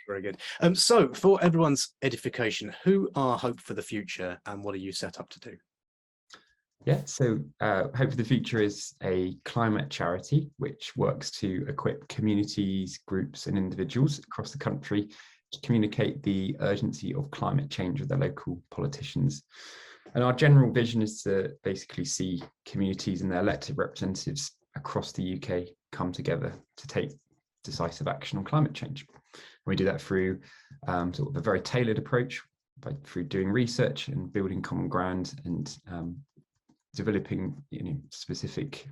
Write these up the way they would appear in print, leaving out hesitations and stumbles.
Very good. So for everyone's edification, who are Hope for the Future and what are you set up to do? Yeah, so Hope for the Future is a climate charity which works to equip communities, groups, and individuals across the country to communicate the urgency of climate change with their local politicians. And our general vision is to basically see communities and their elected representatives across the UK come together to take decisive action on climate change. And we do that through sort of a very tailored approach, through doing research and building common ground and developing specific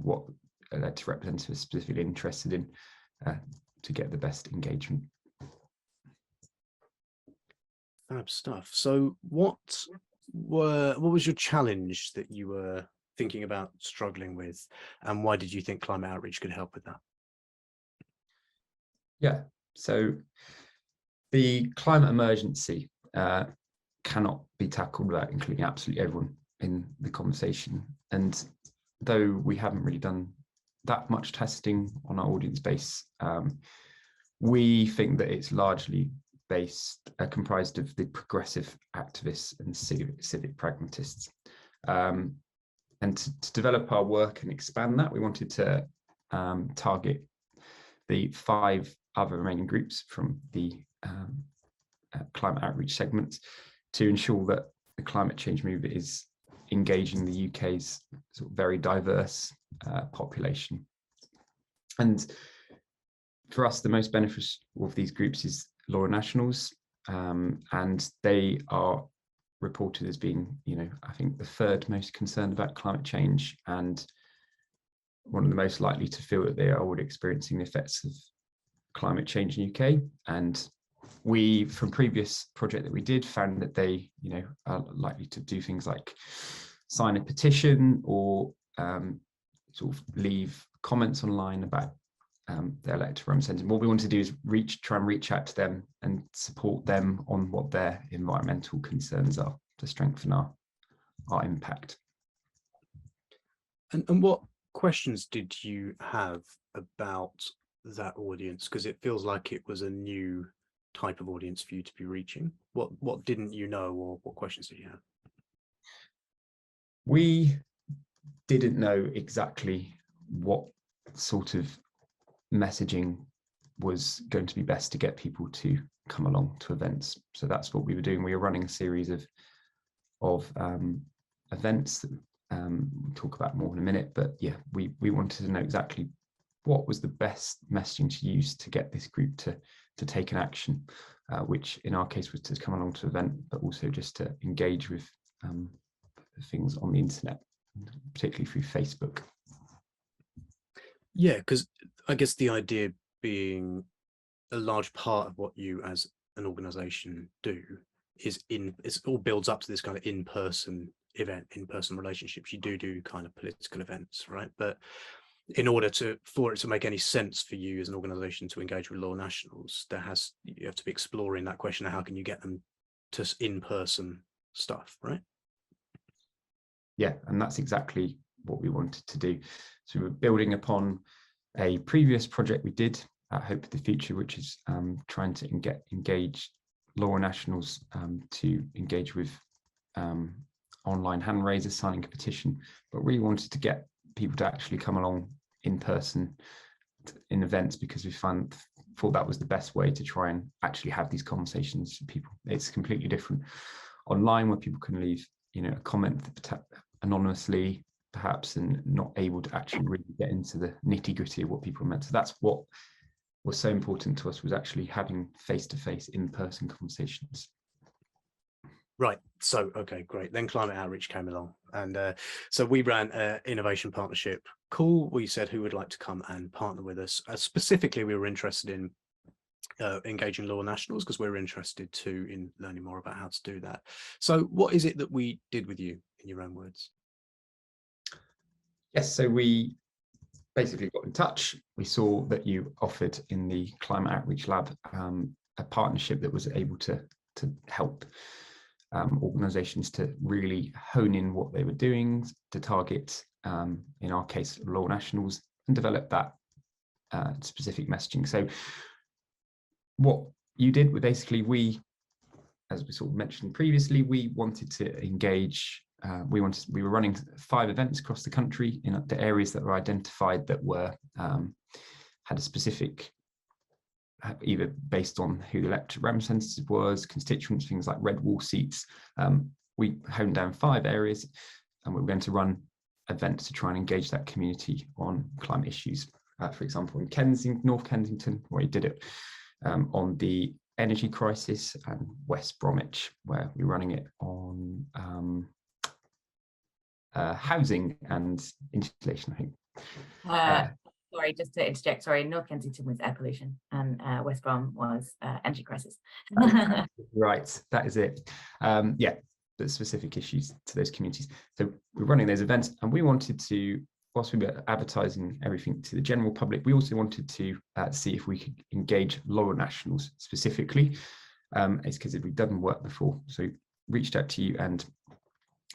what elected representatives are specifically interested in to get the best engagement. Fab stuff. So what was your challenge that you were thinking about struggling with, and why did you think climate outreach could help with that? Yeah, so the climate emergency cannot be tackled without including absolutely everyone in the conversation. And though we haven't really done that much testing on our audience base, we think that it's largely comprised of the progressive activists and civic pragmatists. And to develop our work and expand that, we wanted to target the 5 other remaining groups from the climate outreach segments to ensure that the climate change movement is engaging the UK's sort of very diverse population. And for us, the most beneficial of these groups is Laura Nationals, and they are reported as being, I think the 3rd most concerned about climate change and one of the most likely to feel that they are already experiencing the effects of climate change in the UK. And we, from previous project that we did, found that they, are likely to do things like sign a petition or sort of leave comments online about their elected representative. What we want to do is try and reach out to them and support them on what their environmental concerns are to strengthen our impact. And what questions did you have about that audience? Because it feels like it was a new type of audience for you to be reaching. What didn't you know, or what questions did you have? We didn't know exactly what sort of messaging was going to be best to get people to come along to events. So that's what we were doing. We were running a series of events that we'll talk about more in a minute. But yeah, we wanted to know exactly what was the best messaging to use to get this group to take an action, which in our case was to come along to event, but also just to engage with things on the internet, particularly through Facebook. Yeah, because I guess the idea being a large part of what you as an organization do is it all builds up to this kind of in-person event, in-person relationships. You do kind of political events, right? But in order for it to make any sense for you as an organization to engage with Law Nationals, you have to be exploring that question of how can you get them to in-person stuff, right? Yeah, and that's exactly what we wanted to do. So we're building upon a previous project we did at Hope for the Future, which is trying to engage Law Nationals to engage with online hand raisers, signing a petition, but really wanted to get people to actually come along in person in events, because we thought that was the best way to try and actually have these conversations with people. It's completely different online, where people can leave a comment anonymously perhaps, and not able to actually really get into the nitty-gritty of what people meant. So that's what was so important to us, was actually having face-to-face in-person conversations. Right. So, okay, great. Then climate outreach came along. And so we ran an innovation partnership call. We said who would like to come and partner with us. Specifically, we were interested in engaging Law Nationals, because we're interested too in learning more about how to do that. So what is it that we did with you, in your own words? Yes, so we basically got in touch. We saw that you offered in the Climate Outreach Lab a partnership that was able to help organisations to really hone in what they were doing, to target, in our case, Law Nationals, and develop that specific messaging. So what you did, basically, as we sort of mentioned previously, we wanted to engage. We were running 5 events across the country in the areas that were identified that were had a specific, either based on who the elected representative was, constituents, things like red wall seats. We honed down 5 areas, and we were going to run events to try and engage that community on climate issues. For example, in Kensington, North Kensington, where we did it on the energy crisis, and West Bromwich, where we're running it on housing and insulation, I think. Sorry, just to interject. Sorry, North Kensington was air pollution, and West Brom was energy crisis. Right, that is it. Yeah, the specific issues to those communities. So we're running those events, and we wanted to, whilst we were advertising everything to the general public, we also wanted to see if we could engage Laurel Nationals specifically. It's because we've done work before, so reached out to you, and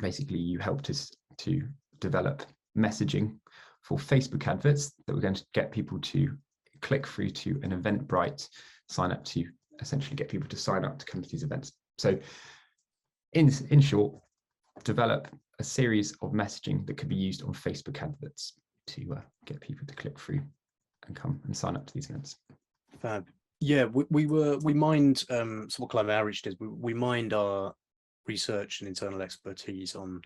basically you helped us to develop messaging for Facebook adverts that we're going to get people to click through to an Eventbrite sign up to, essentially get people to sign up to come to these events. So in short, develop a series of messaging that could be used on Facebook adverts to get people to click through and come and sign up to these events. Fab. Yeah, we mined, so what Climate Outreach did, we mined our research and internal expertise on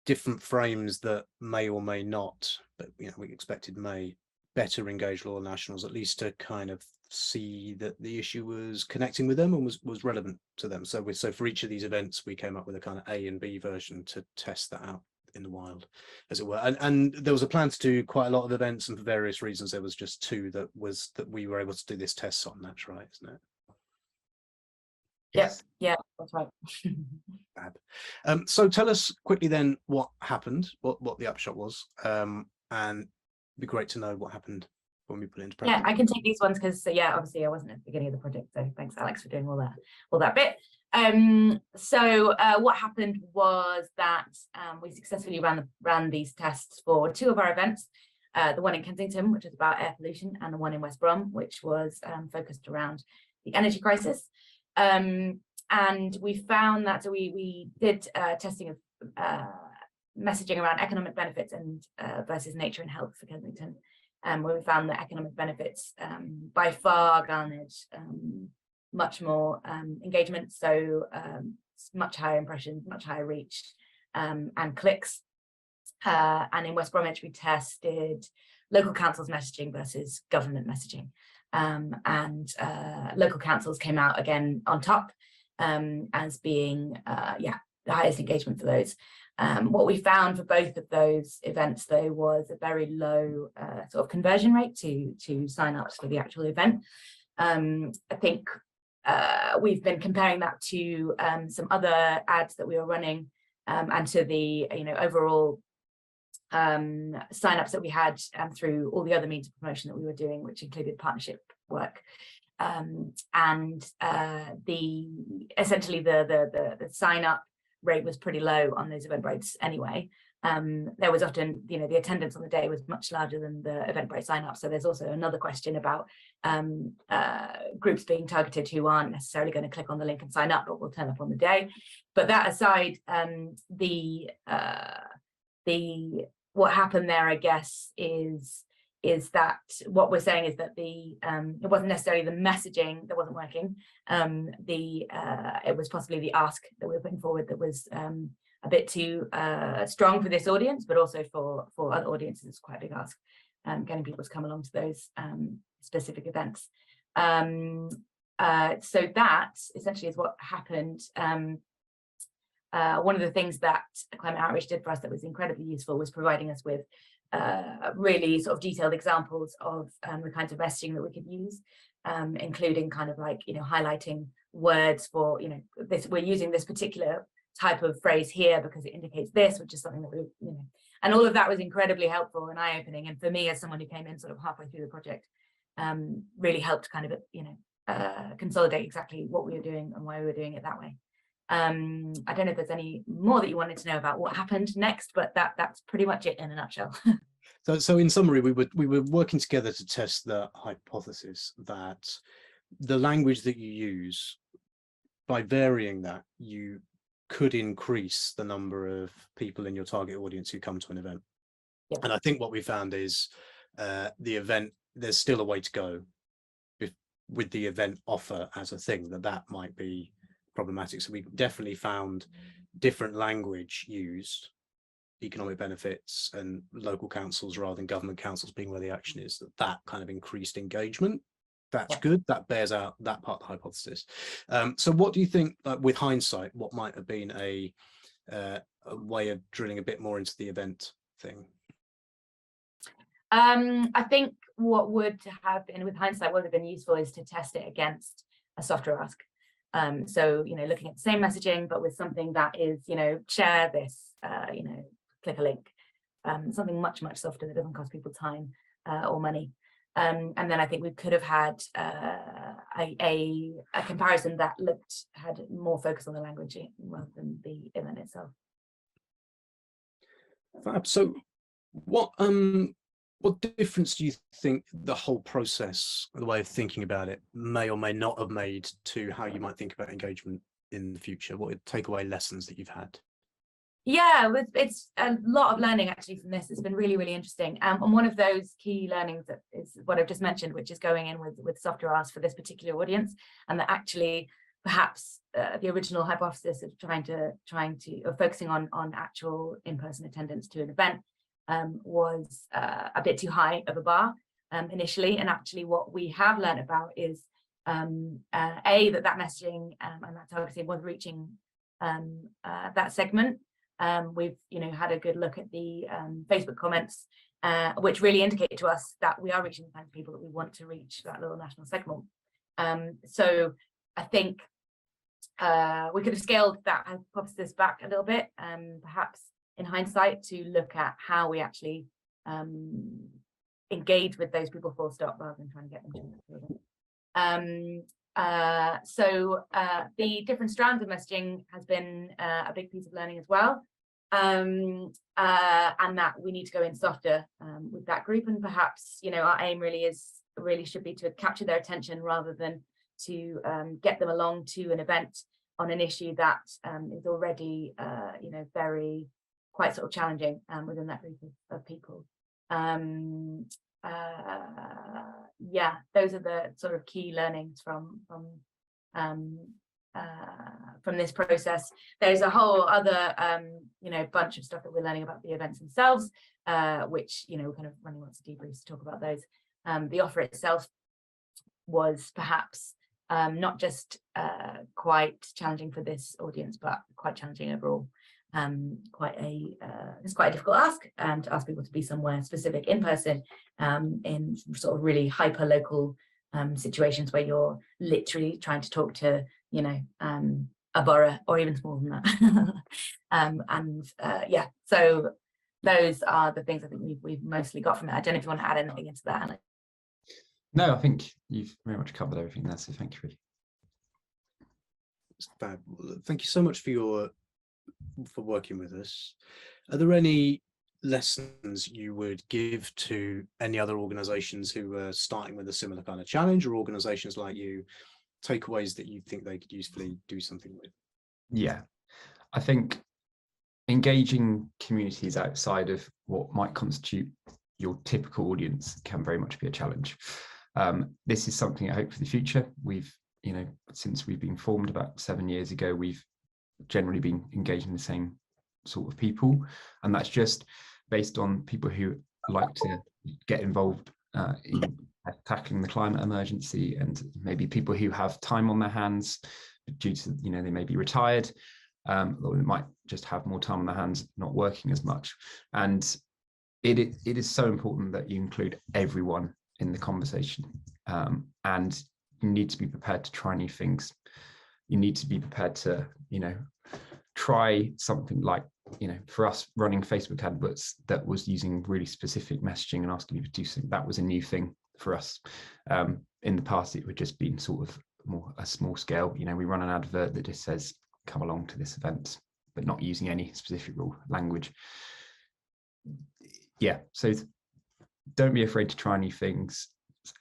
different frames that may or may not, but we expected may better engage Laurel Nationals, at least to kind of see that the issue was connecting with them and was relevant to them. So for each of these events, we came up with a kind of A and B version to test that out in the wild, as it were. And there was a plan to do quite a lot of events, and for various reasons there was just 2 that we were able to do this test on. That's right, isn't it? Yes. Yeah, that's right. Fab. So tell us quickly then what happened, what the upshot was, and it'd be great to know what happened when we put it into practice. Yeah, I can take these ones because obviously I wasn't at the beginning of the project, so thanks Alex for doing all that bit. So what happened was that we successfully ran these tests for 2 of our events, the one in Kensington, which was about air pollution, and the one in West Brom, which was focused around the energy crisis. And we found that, so we did testing of messaging around economic benefits and versus nature and health for Kensington, where we found that economic benefits by far garnered much more engagement, so much higher impressions, much higher reach, and clicks. And in West Bromwich, we tested local councils messaging versus government messaging. And local councils came out again on top as being the highest engagement for those. What we found for both of those events, though, was a very low sort of conversion rate to sign-ups for the actual event. I think we've been comparing that to some other ads that we were running, and to the overall sign-ups that we had through all the other means of promotion that we were doing, which included partnership work. Essentially the sign-up rate was pretty low on those Eventbrites anyway. There was often, the attendance on the day was much larger than the Eventbrite sign-up. So there's also another question about groups being targeted who aren't necessarily going to click on the link and sign up, but will turn up on the day. But that aside, what happened there, I guess, is that what we're saying is that it wasn't necessarily the messaging that wasn't working. It was possibly the ask that we were putting forward that was a bit too strong for this audience, but also for other audiences, it's quite a big ask, getting people to come along to those specific events. So that essentially is what happened. One of the things that Climate Outreach did for us that was incredibly useful was providing us with really sort of detailed examples of the kinds of messaging that we could use, including kind of like, highlighting words for, this, we're using this particular type of phrase here because it indicates this, which is something that we, and all of that was incredibly helpful and eye-opening. And for me, as someone who came in sort of halfway through the project, really helped kind of, consolidate exactly what we were doing and why we were doing it that way. I don't know if there's any more that you wanted to know about what happened next, but that's pretty much it in a nutshell. So in summary, we were working together to test the hypothesis that the language that you use, by varying that, you could increase the number of people in your target audience who come to an event. Yeah. And I think what we found is the event, there's still a way to go with the event offer as a thing, that might be problematic. So we definitely found different language used, economic benefits and local councils rather than government councils being where the action is, that kind of increased engagement. That's good. That bears out that part of the hypothesis. So what do you think, with hindsight, what might have been a way of drilling a bit more into the event thing? I think what would have been, with hindsight, would have been useful is to test it against a software ask. So, looking at the same messaging, but with something that is, share this, click a link, something much, much softer that doesn't cost people time or money. And then I think we could have had a comparison that had more focus on the language rather than the event itself. Fab. So what difference do you think the whole process, the way of thinking about it, may or may not have made to how you might think about engagement in the future? What are takeaway lessons that you've had? Yeah, it's a lot of learning actually from this. It's been really, really interesting. And one of those key learnings that is what I've just mentioned, which is going in with software ask for this particular audience, and that actually perhaps the original hypothesis of focusing on actual in-person attendance to an event was a bit too high of a bar initially. And actually what we have learned about is that messaging and that targeting was reaching that segment. We've had a good look at the Facebook comments, which really indicate to us that we are reaching the kind of people that we want to reach, that little national segment. So I think we could have scaled that hypothesis back a little bit, perhaps in hindsight, to look at how we actually engage with those people full stop rather than trying to get them to So the different strands of messaging has been a big piece of learning as well, and that we need to go in softer with that group, and perhaps our aim really should be to capture their attention rather than to get them along to an event on an issue that is already quite sort of challenging within that group of people. Those are the sort of key learnings from this process. There's a whole other bunch of stuff that we're learning about the events themselves, which we're kind of running lots of debriefs to talk about those. The offer itself was perhaps not just quite challenging for this audience, but quite challenging overall. It's quite a difficult ask, to ask people to be somewhere specific in person in sort of really hyper local situations where you're literally trying to talk to a borough or even smaller than that. So those are the things I think we've mostly got from it. I don't know if you want to add anything into that, Alex. No, I think you've very much covered everything there, so thank you, really. Fab. Thank you so much for working with us. Are there any lessons you would give to any other organizations who are starting with a similar kind of challenge, or organizations like you, takeaways that you think they could usefully do something with? Yeah, I think engaging communities outside of what might constitute your typical audience can very much be a challenge. This is something I hope for the future. We've, since we've been formed about 7 years ago, we've generally been engaging the same sort of people, and that's just based on people who like to get involved in tackling the climate emergency, and maybe people who have time on their hands due to they may be retired, or they might just have more time on their hands not working as much. And it is so important that you include everyone in the conversation, and you need to be prepared to try new things. You need to be prepared to try something like for us, running Facebook adverts that was using really specific messaging and asking people to do something. That was a new thing for us. In the past, it would just been sort of more a small scale. We run an advert that just says come along to this event, but not using any specific language. So don't be afraid to try new things.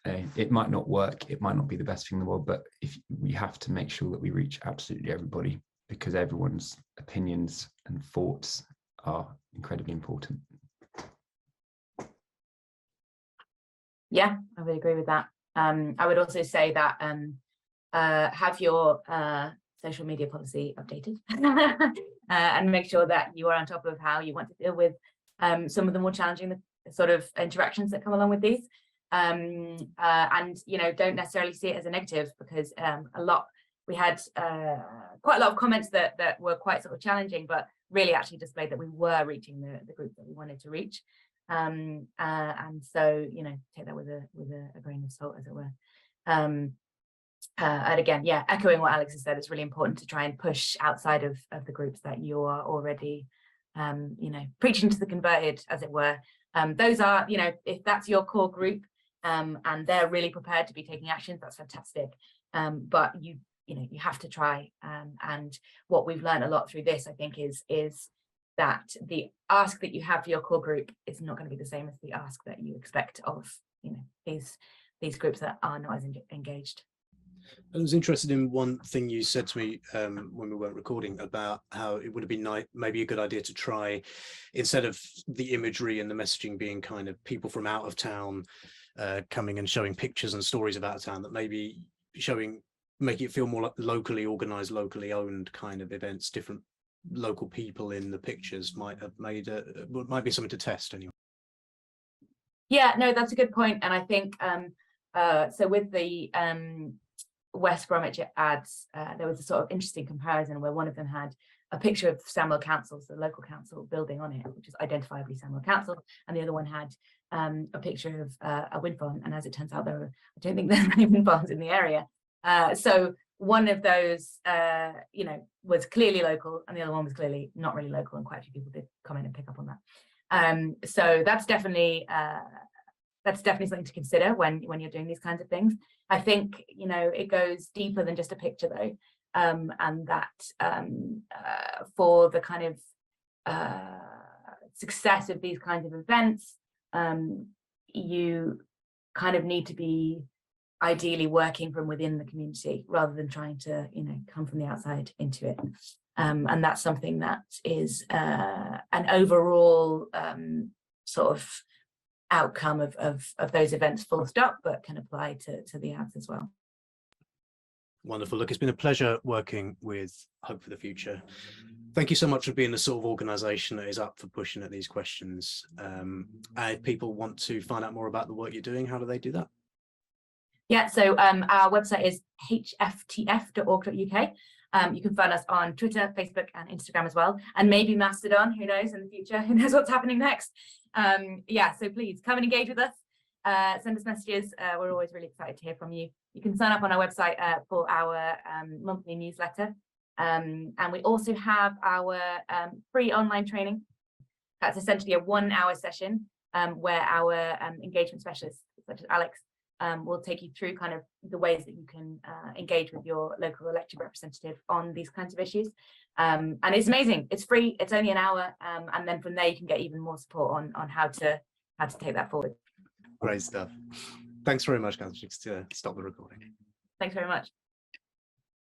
It might not work, it might not be the best thing in the world, but if we have to make sure that we reach absolutely everybody, because everyone's opinions and thoughts are incredibly important. Yeah, I would agree with that. I would also say that have your social media policy updated and make sure that you are on top of how you want to deal with some of the more challenging sort of interactions that come along with these. And don't necessarily see it as a negative, because we had quite a lot of comments that were quite sort of challenging, but really actually displayed that we were reaching the group that we wanted to reach. And so, take that with a grain of salt, as it were. And again, yeah, echoing what Alex has said, it's really important to try and push outside of the groups that you are already, preaching to the converted, as it were. Those are, if that's your core group, and they're really prepared to be taking actions, that's fantastic. But you have to try. And what we've learned a lot through this, I think, is that the ask that you have for your core group is not going to be the same as the ask that you expect of these groups that are not as engaged. I was interested in one thing you said to me when we weren't recording, about how it would have been maybe a good idea to try, instead of the imagery and the messaging being kind of people from out of town coming and showing pictures and stories about town, that maybe making it feel more like locally organized, locally owned kind of events, different local people in the pictures might be something to test anyway. Yeah, no, that's a good point. And I think so with the West Bromwich ads, there was a sort of interesting comparison where one of them had a picture of Samwell Council, so the local council building on it, which is identifiably Samwell Council, and the other one had a picture of a wind farm. And as it turns out, I don't think there's many wind farms in the area. So one of those, was clearly local, and the other one was clearly not really local, and quite a few people did comment and pick up on that. So that's definitely something to consider when you're doing these kinds of things. I think it goes deeper than just a picture, though, and that for the kind of success of these kinds of events, you kind of need to be ideally working from within the community rather than trying to come from the outside into it. And that's something that is an overall sort of outcome of those events, full stop, but can apply to the ads as well. Wonderful. Look, it's been a pleasure working with Hope for the Future. Thank you so much for being the sort of organisation that is up for pushing at these questions. If people want to find out more about the work you're doing, how do they do that? Yeah, so our website is hftf.org.uk. You can find us on Twitter, Facebook, and Instagram as well, and maybe Mastodon. Who knows in the future? Who knows what's happening next? Yeah, so please come and engage with us. Send us messages. We're always really excited to hear from you. You can sign up on our website for our monthly newsletter, and we also have our free online training. That's essentially a 1-hour session where our engagement specialists, such as Alex, will take you through kind of the ways that you can engage with your local elected representative on these kinds of issues. And it's amazing. It's free. It's only an hour. And then from there, you can get even more support on how to take that forward. Great stuff. Thanks very much, guys. Just to stop the recording. Thanks very much.